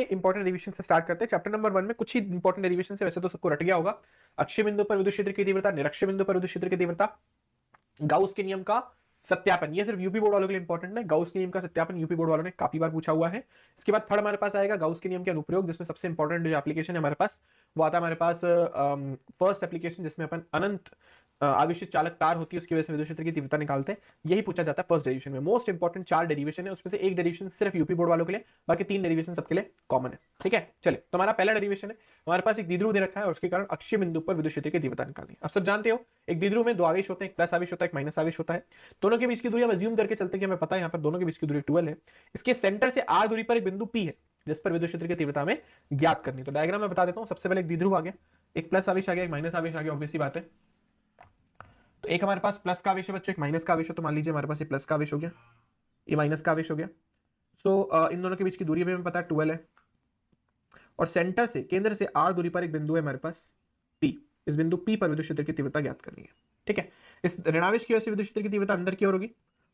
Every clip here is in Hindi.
इंपॉर्टेंट डेरिवेशन से स्टार्ट करते हैं। चैप्टर नंबर 1 में कुछ ही इंपॉर्टेंट डेरिवेशन से, वैसे तो सबको रट गया होगा। अक्षीय बिंदु पर विद्युत क्षेत्र की तीव्रता, निरक्षीय बिंदु पर विद्युत क्षेत्र की तीव्रता, गाउस के नियम का सत्यापन, ये सिर्फ यूपी बोर्ड वालों के लिए इंपॉर्टेंट है। गाउस के नियम का सत्यापन यूपी बोर्ड वालों ने काफी बार पूछा हुआ है। इसके बाद थर्ड हमारे पास आएगा गाउस के नियम के अनुप्रयोग, जिसमें सबसे इंपॉर्टेंट जो एप्लीकेशन है हमारे पास वो आता है हमारे पास फर्स्ट एप्लीकेशन, जिसमें अपन अनंत आवेशित चालक तार होती है, उसकी वजह से विद्युत क्षेत्र की तीव्रता निकालते हैं। यही पूछा जाता है फर्स्ट डेरिवेशन में। मोस्ट इंपॉर्टेंट 4 डेरिवेशन है, उसमें से एक डेरिवेशन सिर्फ यूपी बोर्ड वालों के लिए, बाकी 3 डेरिवेशन सबके लिए कॉमन है। ठीक है, चलिए तो हमारा पहला डेरिवेशन है, हमारे पास एक द्विध्रुव दे रखा है और उसके कारण अक्षीय बिंदु पर विद्युत क्षेत्र की तीव्रता निकालनी है। आप सब जानते हो एक द्विध्रुव में 2 आवेश होते हैं, एक प्लस आवेश होता है, एक माइनस आवेश होता है। दोनों के बीच की दूरी हम अज्यूम करके चलते हैं कि हमें पता है यहाँ पर दोनों के बीच की दूरी 12 है। इसके सेंटर से r दूरी पर एक बिंदु P है, जिस पर विद्युत क्षेत्र की तीव्रता में ज्ञात करनी। तो डायग्राम में बता देता हूं। सबसे पहले एक द्विध्रुव आ गया, एक प्लस आवेश आ गया, एक माइनस आवेश आ गया, ऑब्वियस सी बात है। तो एक हमारे पास प्लस का आवेश है बच्चों, एक माइनस का आवेश है। तो मान लीजिए हमारे पास ये प्लस का आवेश हो गया, ये माइनस का आवेश हो गया। सो इन दोनों के बीच की दूरी भी हमें पता है 12 है, और सेंटर से, केंद्र से r दूरी पर एक बिंदु है हमारे पास P। इस बिंदु P पर विद्युत क्षेत्र की तीव्रता ज्ञात करनी है। ठीक है, इस ऋणावेश की वजह से विद्युत क्षेत्र की तीव्रता अंदर की ओर होगी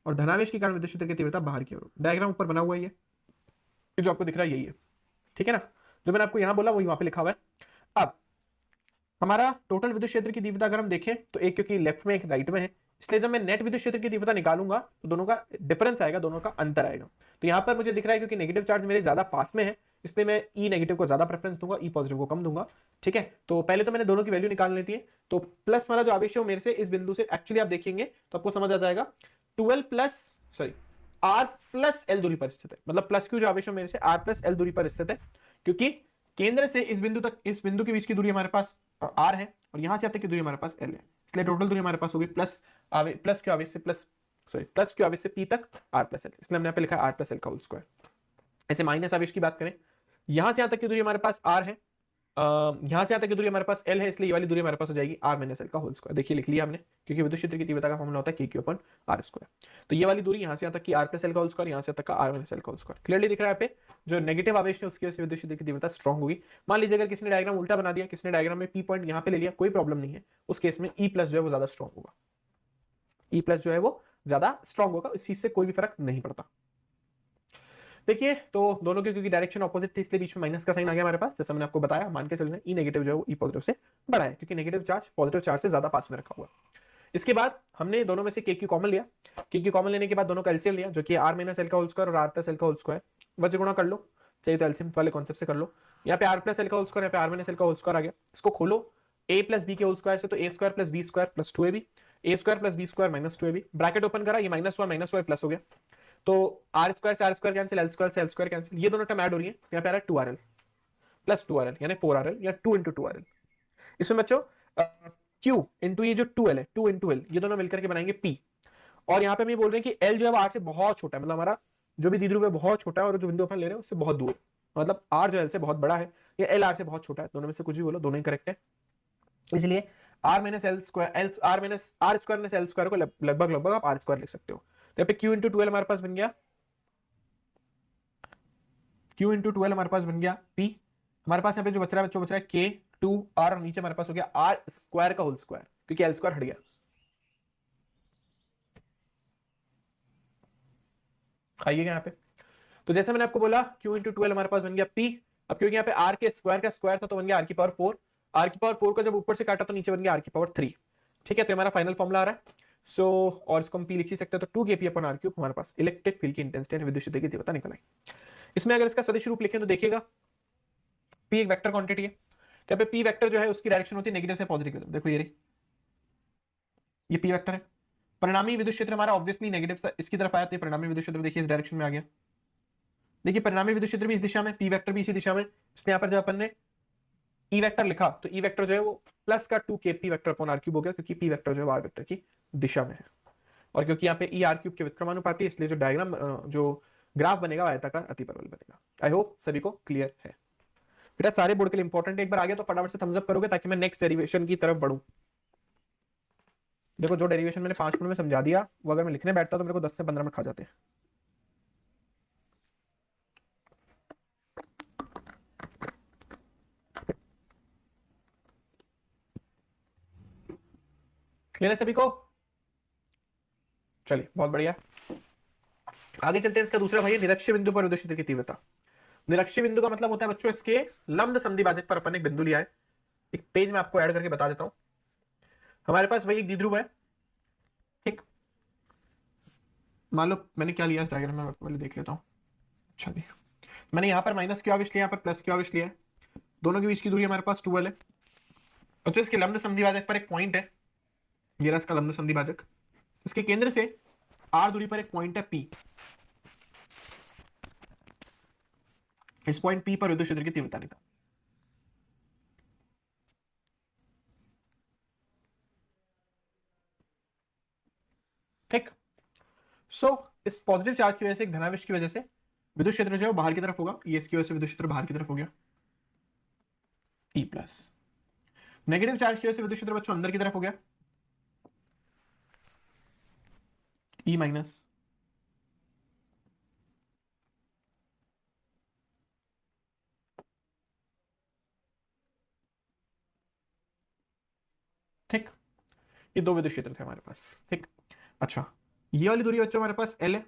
और धनावेश के कारण विद्युत क्षेत्र की तीव्रता बाहर की ओर होगी। डायग्राम ऊपर बना हुआ है, ये जो आपको दिख रहा है यही है। ठीक है ना, जो मैंने आपको यहां बोला वही वहां पे लिखा हुआ है। अब हमारा टोटल विद्युत क्षेत्र की तीव्रता अगर हम देखें तो एक क्योंकि लेफ्ट में एक राइट में है, इसलिए जब मैं नेट विद्युत क्षेत्र की तीव्रता निकालूंगा तो दोनों का डिफरेंस आएगा, दोनों का अंतर आएगा। तो यहां पर मुझे दिख रहा है क्योंकि नेगेटिव चार्ज मेरे ज्यादा पास में है, इसलिए मैं ई नेगेटिव को ज्यादा प्रेफरेंस दूंगा, ई पॉजिटिव को कम दूंगा। ठीक है, तो पहले तो मैंने दोनों की वैल्यू निकाल लेती है। तो प्लस वाला जो आवेश है मेरे से इस बिंदु से एक्चुअली आप देखेंगे तो आपको समझ आ जाएगा 12 plus sorry R plus L दूरी पर स्थित है। मतलब प्लस क्यू जो आवेश है मेरे से आर प्लस एल दूरी पर स्थित है, क्योंकि केंद्र से इस बिंदु तक, इस बिंदु के बीच की दूरी हमारे पास आर है और यहां से अब तक की दूरी हमारे पास एल है। इसलिए टोटल दूरी हमारे पास होगी प्लस क्यू आवेश से प्लस क्यू आवेश से पी तक आर प्लस एल, इसलिए हमने यहाँ पे लिखा है आर प्लस एल का होल स्क्वायर। ऐसे माइनस आवेश की बात करें, यहां से यहां तक की दूरी हमारे पास आर है, यहां से यहां तक की दूरी हमारे पास एल है, इसलिए ये वाली दूरी हमारे पास हो जाएगी आर माइनस एल का होल स्क्वायर। देखिए लिख लिया हमने, क्योंकि विद्युत क्षेत्र की तीव्रता का फॉर्मूला होता है के क्यू अपन आर स्क्वायर। तो ये वाली दूरी यहां से यहां तक की आर प्लस एल का होल स्क्वायर, यहां से तक का आर माइनस एल का होल स्क्वायर। क्लियरली दिख रहा है यहाँ पे जो नेगेटिव आवेश है उसकी वजह से विद्युत क्षेत्र की तीव्रता स्ट्रॉन्ग होगी। मान लीजिए अगर किसी ने डायग्राम उल्टा बना दिया, किसी ने डायग्राम में पी पॉइंट यहां पे ले लिया, कोई प्रॉब्लम नहीं है। उस केस में ई प्लस जो है वो ज्यादा स्ट्रॉन्ग होगा, ई प्लस जो है वो ज्यादा स्ट्रॉन्ग होगा, इस चीज से कोई भी फर्क नहीं पड़ता। देखिए तो दोनों के क्योंकि डायरेक्शन ऑपोजिट थी इसलिए बीच में माइनस का साइन आ गया हमारे पास। जैसा मैंने आपको बताया, मान के चल रहे हैं ई नेगेटिव जो है वो ई पॉजिटिव से बड़ा है, क्योंकि नेगेटिव चार्ज पॉजिटिव चार्ज से ज्यादा पास में रखा हुआ है। इसके बाद हमने दोनों में से के क्यू कॉमन लिया, के क्यू कॉमन लेने के बाद दोनों का एलसीएम लिया, जो कि आर माइनस एल का होल स्क्वायर और आर प्लस एल का होल स्क्वायर। वज्र गुणा कर लो, चाहिए तो एलसीएम वाले कॉन्सेप्ट से कर लो। यहाँ पे आर प्लस एल का होल स्क्वायर, यहाँ पे आर माइनस एल का होल स्क्वायर आ गया। इसको खोलो ए प्लस बी के होल स्क्वायर से, तो A square plus B square plus 2ab, A square plus B square minus 2ab। Bracket open करा, ये माइनस हुआ प्लस हो गया, तो आर स्क्वायर से R square cancel, L square से एल स्क्वायर कैंसिल, ये दोनों टर्म ऐड हो रही है। यहाँ पे आ रहा है 2rl प्लस 2rl यानी 4rl या 2 इंटू 2rl। इसमें बच्चों Q इंटू ये जो 2l है, 2 इंटू एल, ये दोनों मिलकर के बनाएंगे P। और यहाँ पे हम ये बोल रहे हैं कि L जो है वो R से बहुत छोटा है, मतलब हमारा जो भी द्विध्रुव है बहुत छोटा है और जो बिंदु अपन ले रहे हैं उससे बहुत दूर है। मतलब R जो L से बहुत बड़ा है या L R से बहुत छोटा है, दोनों में से कुछ भी बोलो, दोनों ही करेक्ट है। इसलिए R minus L square, L R minus R square minus L square को लगभग लगभग आप आर स्क्वायर लिख सकते हो। तो यहाँ पे Q इंटू 12 हमारे पास बन गया, Q इंटू 12 हमारे पास बन गया P। हमारे पास यहाँ पे जो बच रहा है बच्चों, बच रहा है K 2R और नीचे हमारे पास हो गया R स्क्वायर का होल स्क्वायर, क्योंकि एल स्क्वायर हट गया। आइएगा यहाँ पे, तो जैसे मैंने आपको बोला Q इंटू 12 हमारे पास बन गया P। अब क्योंकि यहाँ पे R के स्क्वायर का स्क्वायर था तो बन गया R की पावर 4, R की पावर 4 को जब ऊपर से काटा तो नीचे बन गया R की पावर 3। ठीक है, तो हमारा फाइनल फॉर्मुला आ रहा है। सो और इसको हम P लिख ही सकते हैं, तो 2kp अपॉन r क्यूब हमारे पास इलेक्ट्रिक फील्ड की इंटेंसिटी विद्युत क्षेत्र की तीव्रता निकल आई। इसमें अगर इसका सदिश रूप लिखें तो देखिएगा P एक वेक्टर क्वांटिटी है, तो यहाँ पे P वेक्टर जो है उसकी डायरेक्शन होती है नेगेटिव से पॉजिटिव की तरफ। देखो ये रही, ये P वेक्टर है। परिणामी विद्युत क्षेत्र हमारा ऑब्वियसली नेगेटिव इसकी तरफ आया, तो परिणामी विद्युत क्षेत्र देखिए इस डायरेक्शन में आ गया। देखिए परिणामी विद्युत क्षेत्र भी इस दिशा में, P वेक्टर भी इसी दिशा में, इसलिए यहाँ पर जब अपन ने ई वेक्टर लिखा तो ई वेक्टर जो है वो प्लस का 2kp vector upon r cube हो गया, क्योंकि p वेक्टर जो है वो r वेक्टर की दिशा में है। और क्योंकि यहाँ पे ई आर क्यूब के विक्रमानुपाती, इसलिए जो डायग्राम जो ग्राफ बनेगा आयताकार अतिपरवल बनेगा। आई होप सभी को क्लियर है। बेटा सारे बोर्ड के लिए इंपॉर्टेंट है, एक बार आ गया तो फटाफट से थम्स अप करोगे ताकि मैं नेक्स्ट डेरिवेशन की तरफ बढ़ूं। देखो जो डेरिवेशन मैंने 5 मिनट में समझा दिया वो अगर मैं लिखने बैठता तो मेरे को 10 से 15 मिनट खा जाते हैं। क्लियर है सभी को? चलिए बहुत बढ़िया, आगे चलते हैं। इसका दूसरा भाई निरक्षीय बिंदु पर विद्युत क्षेत्र की तीव्रता। निरक्षीय बिंदु का मतलब होता है बच्चों इसके लंब संधिभाजक पर अपन एक बिंदु लिया है। एक पेज में आपको ऐड करके बता देता हूं। हमारे पास वही एक द्विध्रुव है, ठीक। मान लो मैंने क्या लिया इस डायग्राम में, पहले देख लेता हूं। अच्छा जी, मैंने यहाँ पर माइनस क्यू आवेश लिया, यहाँ पर प्लस क्यू आवेश लिया है। दोनों के बीच की दूरी हमारे पास 12 है। और जो इसके लंब संधिभाजक पर एक पॉइंट है, ये रहा इसका लंब संधिभाजक। इसके केंद्र से आर दूरी पर एक पॉइंट है पी। इस पॉइंट पी पर विद्युत क्षेत्र की तीव्रता निकाल। ठीक। सो इस पॉजिटिव चार्ज की वजह से, एक धनावेश की वजह से विद्युत क्षेत्र जो है बाहर की तरफ होगा। ये इसकी वजह से विद्युत क्षेत्र बाहर की तरफ हो गया, ई प्लस। नेगेटिव चार्ज की वजह से विद्युत क्षेत्र बच्चों अंदर की तरफ हो गया, ई माइनस। ठीक, ये दो विद्युत क्षेत्र थे हमारे पास। ठीक। अच्छा, ये वाली दूरी बच्चों हमारे पास एल है।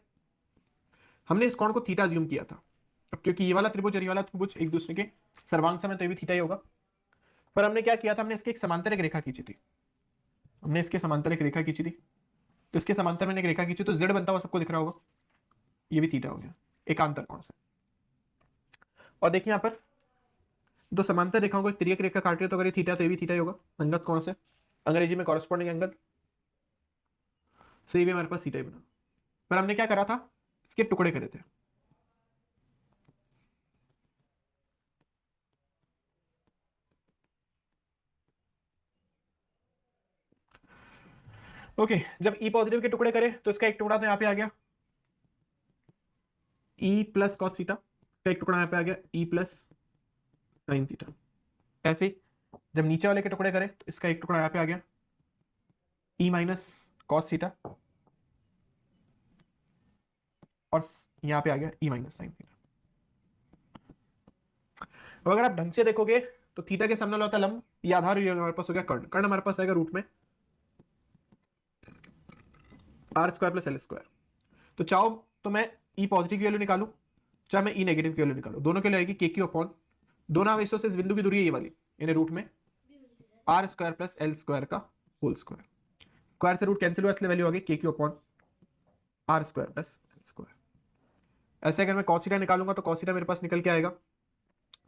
हमने इस कोण को थीटा ज्यूम किया था। अब क्योंकि ये वाला त्रिभुज और ये वाला त्रिभुज एक दूसरे के सर्वांग समय, तो ये भी थीटा ही होगा। पर हमने क्या किया था, हमने इसके एक समांतर एक रेखा खींची थी। हमने इसके समांतर एक रेखा खींची थी। तो इसके समांतर मैंने एक रेखा खींची, तो जेड बनता हुआ सबको दिख रहा होगा। ये भी थीटा हो गया एकांतर कोण से। और देखिए यहाँ पर दो समांतर रेखाओं को एक तिर्यक रेखा काट रही है, तो अगर ये थीटा तो ये भी थीटा ही होगा संगत कोण से, अंग्रेजी में कॉरेस्पॉन्डिंग एंगल। सो ये भी हमारे पास थीटा ही बना। पर हमने क्या करा था, इसके टुकड़े करे थे। ओके, जब ई पॉजिटिव के टुकड़े करे तो इसका एक टुकड़ा तो यहाँ पे आ गया ई प्लस कॉस थीटा, इसका एक टुकड़ा यहाँ पे आ गया ई प्लस साइन थीटा। ऐसे ही जब नीचे वाले के टुकड़े करें तो इसका एक टुकड़ा यहाँ पे आ गया ई माइनस कॉस थीटा, और यहाँ पे आ गया ई माइनस साइन थीटा। अब अगर आप ढंग से देखोगे तो थीटा के सामने वाला होता है लंब, ये आधार, ये हमारे पास हो गया कर्ण। कर्ण हमारे पास आएगा रूट में R square plus L square. तो चाहो तो मैं ई पॉजिटिव की वैल्यू निकालू, चाहे मैं ई नेगेटिव की वैल्यू निकालू, दोनों के लिए आएगी के क्यू अपॉन, दोनों आवेशों से इस बिंदु की दूरी है ये वाली, यानी रूट में R square plus L square का होल स्क्वायर। स्क्वायर से रूट कैंसिल हुआ, इसलिए वैल्यू आ गई K Q upon R square plus L square. ऐसे अगर मैं कॉस थीटा निकालूंगा तो कॉस थीटा मेरे पास निकल के आएगा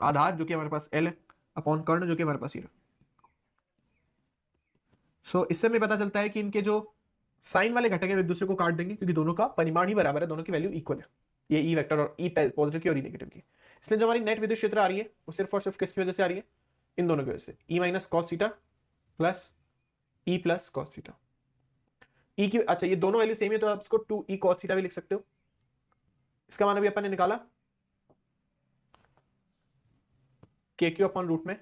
आधार जो कि हमारे पास एल है अपॉन कर्ण जो कि हमारे पास ये। सो इससे हमें पता चलता है कि इनके जो साइन वाले घटक है एक दूसरे को काट देंगे, क्योंकि दोनों का परिमाण ही बराबर है, दोनों की वैल्यू इक्वल है, ये ई वेक्टर और ई पॉजिटिव की और ई नेगेटिव की। इसलिए जो हमारी नेट विद्युत क्षेत्र आ रही है वो सिर्फ और सिर्फ किसकी वजह से आ रही है, इन दोनों की वजह से, E minus cos theta plus E plus cos theta. E की, अच्छा ये दोनों वैल्यू सेम है तो आप इसको 2 ई कॉस थीटा भी लिख सकते हो। इसका मान अभी अपन ने निकाला के क्यू अपॉन रूट में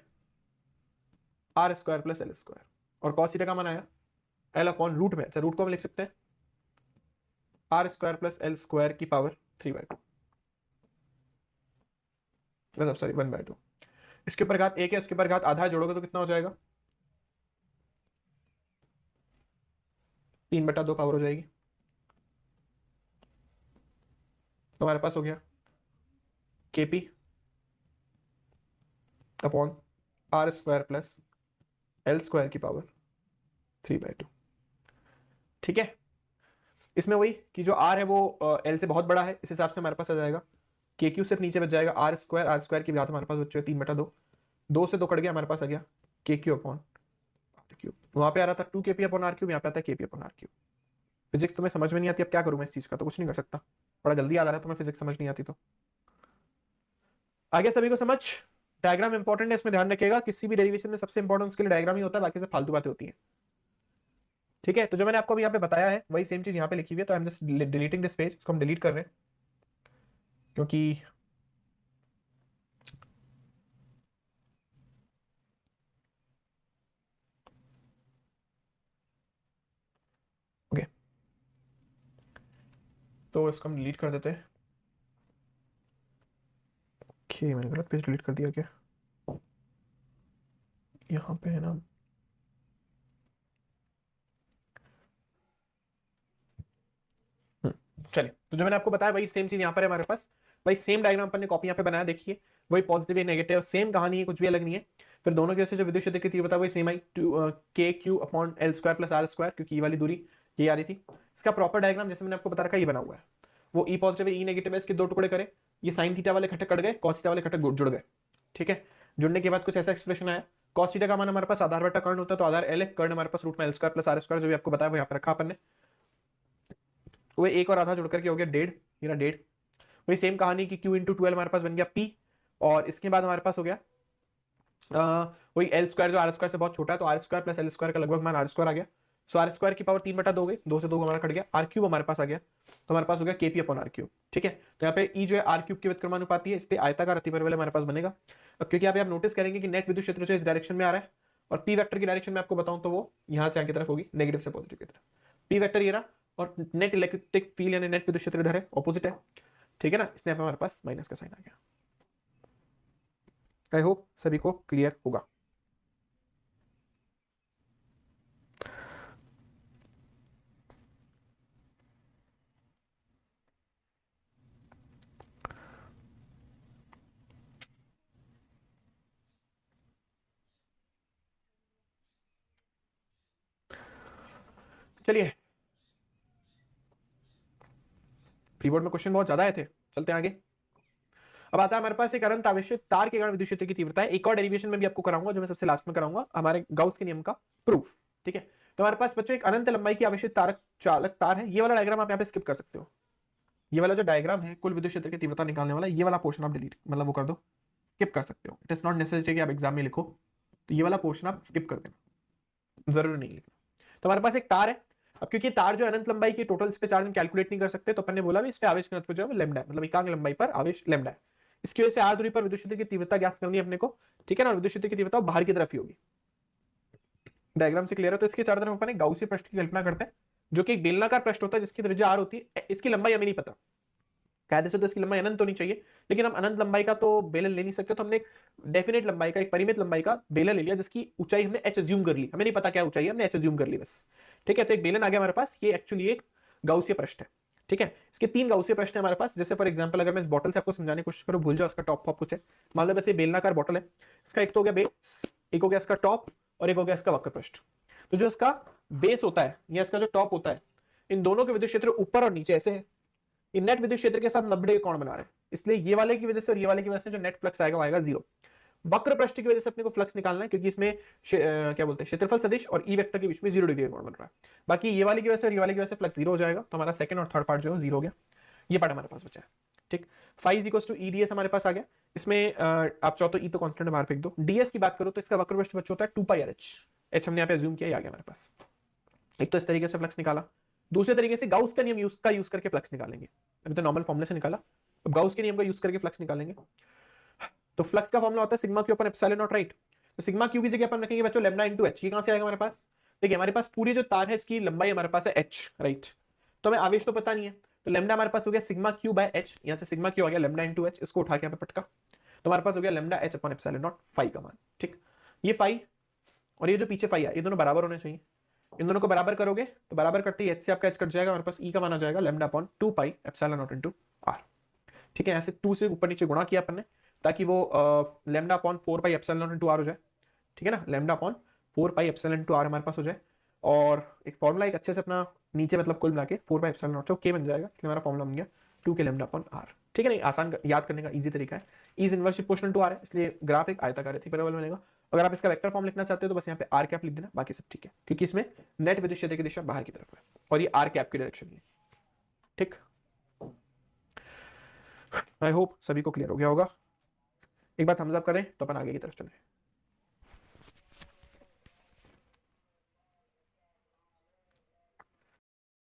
R square plus L square, और कॉस थीटा का मान आया एल अपॉन रूट में, अच्छा रूट को हम लिख सकते हैं R square plus L square की पावर 3/2, मतलब सॉरी 1/2। इसके ऊपर घात एक है, उसके ऊपर घात आधा जोड़ोगे तो कितना हो जाएगा, 3/2 पावर हो जाएगी। तो हमारे पास हो गया KP upon R square plus L square की पावर 3/2। ठीक है, इसमें वही कि जो आर है वो एल से बहुत बड़ा है, इस हिसाब से हमारे पास आ जाएगा के क्यू सिर्फ नीचे बच जाएगा आर स्क्वायर की घात हमारे पास बच्चे 3/2, 2 से 2 कट गया, हमारे पास आ गया के क्यू अपॉन आर क्यू। वहां पे आ रहा था 2 केपी अपॉन आर क्यू, यहाँ पे आता है KP upon R Q. Physics तुम्हें समझ में नहीं आती, अब क्या करूं मैं इस चीज का, तो कुछ नहीं कर सकता, बड़ा जल्दी याद आ रहा है तुम्हें, फिजिक्स समझ नहीं आती तो। आगे सभी को समझ, डायग्राम इंपॉर्टेंट है, इसमें ध्यान रखिएगा, किसी भी डेरिवेशन में सबसे इंपॉर्टेंट उसके लिए डायग्राम ही होता है, बाकी से फालतू बातें होती है। ठीक है, तो जो मैंने आपको अभी यहाँ पे बताया है वही सेम चीज यहाँ पे लिखी हुई है, तो I am just deleting this page, इसको हम डिलीट कर रहे हैं क्योंकि ओके, तो इसको हम डिलीट कर देते हैं। ओके, मैंने गलत पेज डिलीट कर दिया क्या, यहाँ पे है ना, चलिए, तो जो मैंने आपको बताया वही सेम चीज यहाँ पर है हमारे पास। भाई सेम डायग्राम अपन ने कॉपी यहाँ पे बनाया, देखिए वही पॉजिटिव या नेगेटिव, सेम कहानी है, कुछ भी अलग नहीं है। फिर दोनों की वजह से जो विद्युत क्षेत्र की तीव्रता वही सेम आई, K Q upon L square plus R square, क्योंकि ये वाली दूरी ये आ रही थी। इसका प्रॉपर डायग्राम जैसे मैंने आपको बता रखा ये बना हुआ है, वो ई पॉजिटिव ई नेगेटिव है, इसके दो टुकड़े करे, ये साइन थीटा वाले घटक कट गए, कॉस थीटा वाले घटक जुड़ गए, ठीक है। जुड़ने के बाद कुछ ऐसा एक्सप्रेशन आया, कॉस थीटा का मान हमारे पास आधार बटा कर्ण होता है, तो आधार एल है, कर्ण हमारे पास रूट में L square plus R square, जो भी आपको बताया वो यहाँ पे रखा अपन ने। वो एक और आधा जुड़ करके हो गया 1.5, ये 1.5। वही सेम कहानी की Q इंटू 12 हमारे पास बन गया P, और इसके बाद हमारे पास हो गया वही एल स्क्वायर जो आर स्क्वायर से बहुत छोटा है, तो R square plus L square का लगभग मान आर स्क्वायर आ गया। सो आर स्क्वायर की पावर 3/2 गई, 2 से 2 हमारा कट गया, आर क्यूब हमारे पास आ गया, तो हमारे पास हो गया केपी अपॉन आर क्यूब, ठीक है। तो यहाँ पे ई जो है आर क्यूब की व्युत्क्रमानुपाती है, इसलिए आयताकार अतिपरिवलय हमारे पास बनेगा। अब क्योंकि आप नोटिस करेंगे कि नेट विद्युत क्षेत्र जो इस डायरेक्शन में आ रहा है, और पी वेक्टर की डायरेक्शन में आपको बताऊं तो वो यहाँ से आगे तरफ होगी, नेगेटिव से पॉजिटिव की तरफ। पी वेक्टर ये रहा, और नेट इलेक्ट्रिक फील्ड यानी नेट विद्युत क्षेत्र इधर है, ऑपोजिट है, ठीक है ना, इसलिए हमारे पास माइनस का साइन आ गया। आई होप सभी को क्लियर होगा। चलिए, प्रीबोर्ड में क्वेश्चन बहुत ज्यादा आए थे, चलते हैं आगे। अब आता है हमारे पास एक अनंत आवेशित तार के कारण विद्युत क्षेत्र की तीव्रता है। एक और डेरिवेशन में भी आपको कराऊंगा, जो मैं सबसे लास्ट में कराऊंगा, हमारे गाउस के नियम का प्रूफ, ठीक है। तो हमारे पास बच्चों एक अनंत लंबाई की आवेशित तारक चालक तार है, ये वाला डायग्राम आप यहाँ पे स्किप कर सकते हो। ये वाला जो डायग्राम है कुल विद्युत क्षेत्र की तीव्रता निकालने वाला, ये वाला पोर्शन आप डिलीट मतलब वो कर दो, स्किप कर सकते हो। इट इज नॉट नेसेसरी कि आप एग्जाम में लिखो, तो ये वाला पोर्शन आप स्किप कर देना, जरूरी नहीं लिखना। तो हमारे पास एक तार है, अब क्योंकि तार जो अनंत लंबाई की टोटल इस पे चार्ज हम कैलकुलेट नहीं कर सकते, तो अपन ने बोला भी इस पे आवेश घनत्व जो है वो लैम्डा है, मतलब एकांक लंबाई पर आवेश लैम्डा है। इसकी वजह से आर दूरी पर विद्युत क्षेत्र की तीव्रता ज्ञात करनी है अपने को, ठीक है ना, विद्युत क्षेत्र की तीव्रता बाहर की तरफ ही होगी। डायग्राम से क्लियर है। तो इसके चारों तरफ अपन एक गाउसी पृष्ठ की कल्पना करते हैं, जो कि एक बेलनाकार पृष्ठ होता है जिसकी त्रिज्या आर होती है। इसकी लंबाई हमें नहीं पता, कायदे से तो इसकी लंबाई अनंत होनी चाहिए, लेकिन हम अनंत लंबाई का तो बेलन ले नहीं सकते, तो हमने एक डेफिनेट लंबाई का, एक परिमित लंबाई का बेलन ले लिया, जिसकी ऊंचाई हमने एच अज्यूम कर ली, हमें नहीं पता क्या ऊंचाई है, हमने एच अज्यूम कर ली बस, ठीक है। तो एक बेलन आ गया हमारे पास, ये एक्चुअली एक गाउसीय पृष्ठ है, ठीक है। इसके 3 गाउसीय प्रश्न है हमारे पास। जैसे फॉर एग्जांपल अगर मैं इस बॉटल से आपको समझाने की कोशिश करूं, भूल जाओ उसका टॉप फॉप कुछ है, मान लो वैसे बेलनाकार बॉटल है, इसका एक तो हो गया बेस, एक हो गया इसका टॉप, और एक हो गया इसका वक्र पृष्ठ। तो जो इसका बेस होता है या इसका जो टॉप होता है, इन दोनों के विद्युत क्षेत्र ऊपर और नीचे ऐसे है, इन नेट विद्युत क्षेत्र के साथ 90 डिग्री कोण बना रहे हैं, इसलिए ये वाले की वजह से और ये वाले की वजह से जो नेट फ्लक्स आएगा वो आएगा 0। वक्र पृष्ठ की वजह से अपने को फ्लक्स निकालना है, क्योंकि इसमें क्या बोलते हैं क्षेत्रफल सदिश और ई वेक्टर के बीच में 0 डिग्री का कोण बन रहा है। बाकी ये वाली की वजह से और ये वाली की वजह से फ्लक्स 0 हो जाएगा, तो हमारा सेकंड और थर्ड पार्ट जो है 0 हो गया। ये पार्ट हमारे पास बचा है, ठीक। Phi is equals to EDS हमारे पास आ गया। इसमें आप चाहो तो ई तो कांस्टेंट बाहर फेंक दो। डीएस की बात करो तो इसका वक्र पृष्ठ बच्चा होता है 2 पाई आर एच, एच हमने यहाँ पे अज्यूम किया, ये आ गया हमारे पास। एक तो इस तरीके से फ्लक्स निकाला, दूसरे तरीके से गाउस का नियम यूज करके फ्लक्स निकालेंगे। अभी तो नॉर्मल फॉर्मूले से निकाला, अब गाउस के नियम का यूज करके फ्लक्स निकालेंगे। तो फ्लक्स का फॉर्मूला होता है sigma Q upon epsilon not, right. तो सिग्मा क्यू की जगह अपन रखेंगे बच्चों लैम्डा इनटू एच। ये कहां से आएगा हमारे पास, देखिए हमारे पास पूरी जो तार है इसकी लंबाई हमारे पास है एच, राइट। तो हमें आवेश तो पता नहीं है, तो लैम्डा हमारे पास हो गया सिग्मा क्यू बाय एच, यहां से सिग्मा क्यू आ गया लैम्डा इनटू एच, इसको उठा के यहाँ पे पटका, तो हमारे पास हो गया lambda H upon epsilon not, phi का मान, ठीक। ये फाई और ये जो पीछे फाई है, ये दोनों बराबर होने चाहिए। इन दोनों को बराबर करोगे तो बराबर करते ही एच से आपका एच कट जाएगा, हमारे पास ई का मान आ जाएगा lambda upon 2 pi epsilon not into R, ठीक है। यहाँ से 2 से ऊपर नीचे गुणा किया अपन ने, ताकि वो lambda upon 4 pi epsilon not into R हो जाए, ठीक है ना, lambda upon 4 pi epsilon into R हमारे पास हो जाए। और एक फॉर्मूला एक अच्छे से अपना नीचे मतलब कुल मिला के 4 पाई एप्सिलॉन नॉट के बन जाएगा, इसलिए हमारा फॉर्मूला बन गया 2 के लैम्डा अपॉन आर, ठीक है। नहीं, आसान याद करने का इजी तरीका है, is inverse proportional to R है, इसलिए ग्राफ एक आयताकार अतिपरिवलय बनेगा। अगर आप इसका वेक्टर फॉर्म लिखना चाहते हो तो बस यहाँ पे आर कैप लिख देना, बाकी सब ठीक है, क्योंकि इसमें नेट विद्युत क्षेत्र की दिशा बाहर की तरफ है और ये आर कैप की डायरेक्शन है, ठीक। आई होप सभी को क्लियर हो गया होगा। एक बार थम्स अप करें तो अपन आगे की तरफ चलें।